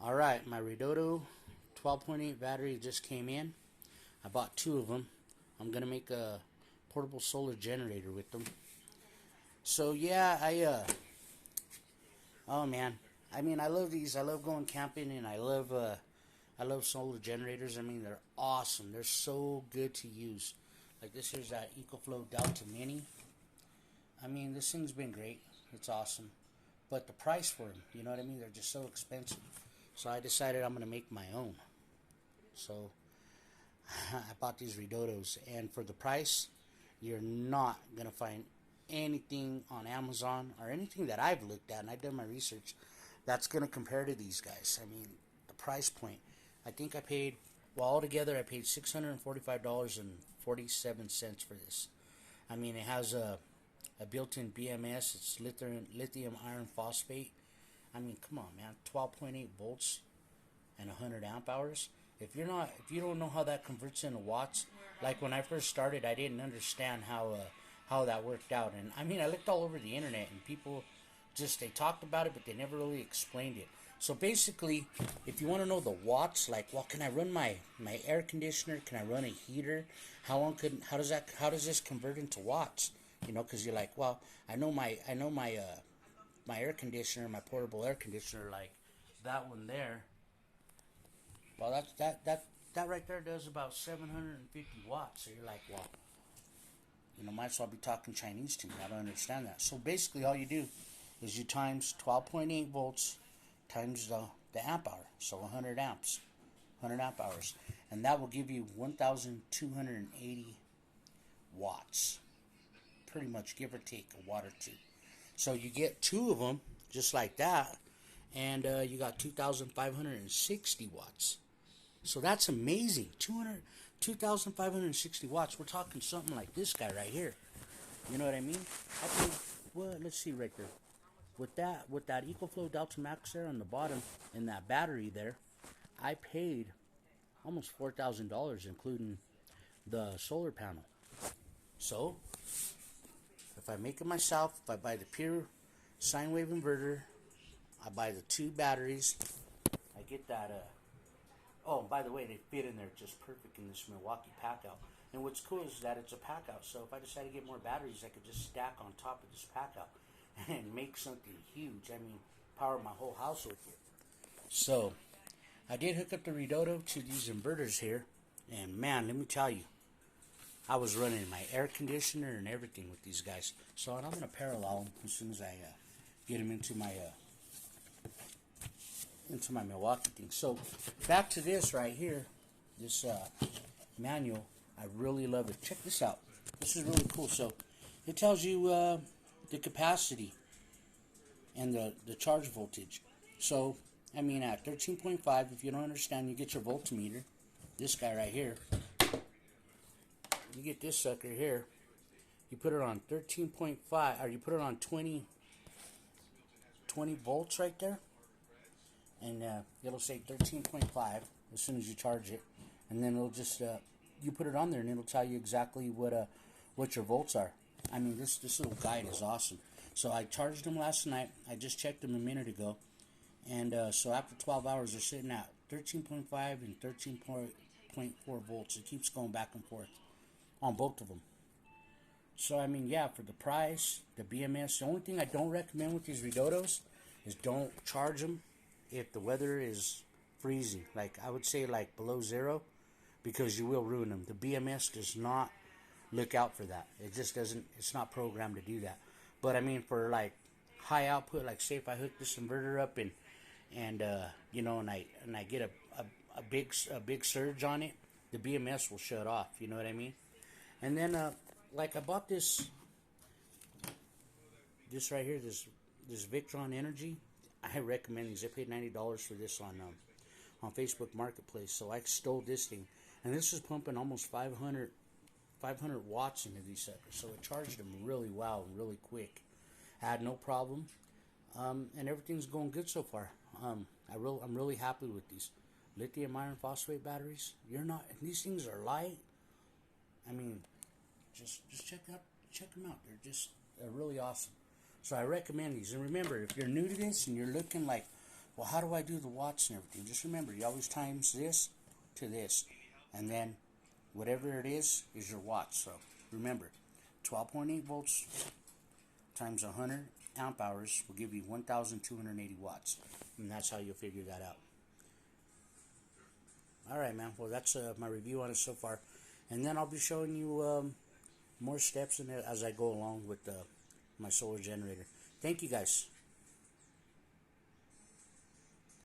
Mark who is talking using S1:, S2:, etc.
S1: Alright, my redodo 12.8 battery just came in. I bought two of them. I'm going to make a portable solar generator with them. So yeah, oh man. I mean, I love these. I love going camping, and I love solar generators. I mean, they're awesome. They're so good to use. Like this here's that EcoFlow Delta Mini. I mean, this thing's been great. It's awesome. But the price for them, you know what I mean? They're just so expensive. So I decided I'm going to make my own. So I bought these redodos, and for the price, you're not going to find anything on Amazon or anything that I've looked at, and I've done my research, that's going to compare to these guys. I mean, the price point. I think I paid, well, altogether I paid $645.47 for this. I mean, it has a built-in BMS. It's lithium iron phosphate. I mean, come on, man. 12.8 volts and 100 amp hours. If you don't know how that converts into watts, like when I first started, I didn't understand how that worked out. And I mean, I looked all over the internet, and people they talked about it, but they never really explained it. So basically, if you want to know the watts, like, well, can I run my air conditioner? Can I run a heater? How does this convert into watts? You know, because you're like, well, I know my air conditioner, my portable air conditioner, like that one there. Well, that right there does about 750 watts. So you're like, well, you know, might as well be talking Chinese to me. I don't understand that. So basically, all you do is you times 12.8 volts times the amp hour, so 100 amps, 100 amp hours, and that will give you 1,280 watts, pretty much, give or take a watt or two. So you get two of them just like that, and you got 2,560 watts. So that's amazing. 2,560 watts. We're talking something like this guy right here. You know what I mean? I think, well, let's see right there. With that EcoFlow Delta Max there on the bottom and that battery there, I paid almost $4,000, including the solar panel. So if I make it myself, if I buy the pure sine wave inverter, I buy the two batteries, I get that. Oh, by the way, they fit in there just perfect in this Milwaukee pack out. And what's cool is that it's a pack out, so if I decide to get more batteries, I could just stack on top of this pack out and make something huge. I mean, power my whole house with it. So I did hook up the redodo to these inverters here, and man, let me tell you, I was running my air conditioner and everything with these guys. So I'm going to parallel them as soon as I get them into my Milwaukee thing. So back to this right here, this manual. I really love it. Check this out. This is really cool. So it tells you the capacity and the charge voltage. So I mean, at 13.5, if you don't understand, you get your voltmeter. This guy right here. You get this sucker here. You put it on 13.5, or you put it on 20 volts right there, and it'll say 13.5 as soon as you charge it, and then it'll just you put it on there, and it'll tell you exactly what your volts are. I mean, this little guide is awesome. So I charged them last night. I just checked them a minute ago, and so after 12 hours, they're sitting at 13.5 and 13.4 volts. It keeps going back and forth on both of them. So I mean, yeah, for the price, the BMS, the only thing I don't recommend with these redodos is don't charge them if the weather is freezing. Like, I would say like below zero, because you will ruin them. The BMS does not look out for that. It just doesn't, it's not programmed to do that. But I mean, for like high output, like say if I hook this inverter up and you know, and I get a big surge on it, the BMS will shut off, you know what I mean? And then like I bought this right here, this Victron Energy. I recommend these. I paid $90 for this on Facebook Marketplace. So I stole this thing, and this is pumping almost 500 watts into these suckers. So it charged them really well, really quick. I had no problem, and everything's going good so far. I'm really happy with these lithium iron phosphate batteries. These things are light. I mean, just check them out. They're really awesome. So I recommend these. And remember, if you're new to this and you're looking like well, how do I do the watts and everything? Just remember, you always times this to this, and then whatever it is your watts. So remember, 12.8 volts times 100 amp hours will give you 1,280 watts, and that's how you'll figure that out. All right, man. Well, that's my review on it so far, and then I'll be showing you more steps in it as I go along with my solar generator. Thank you, guys.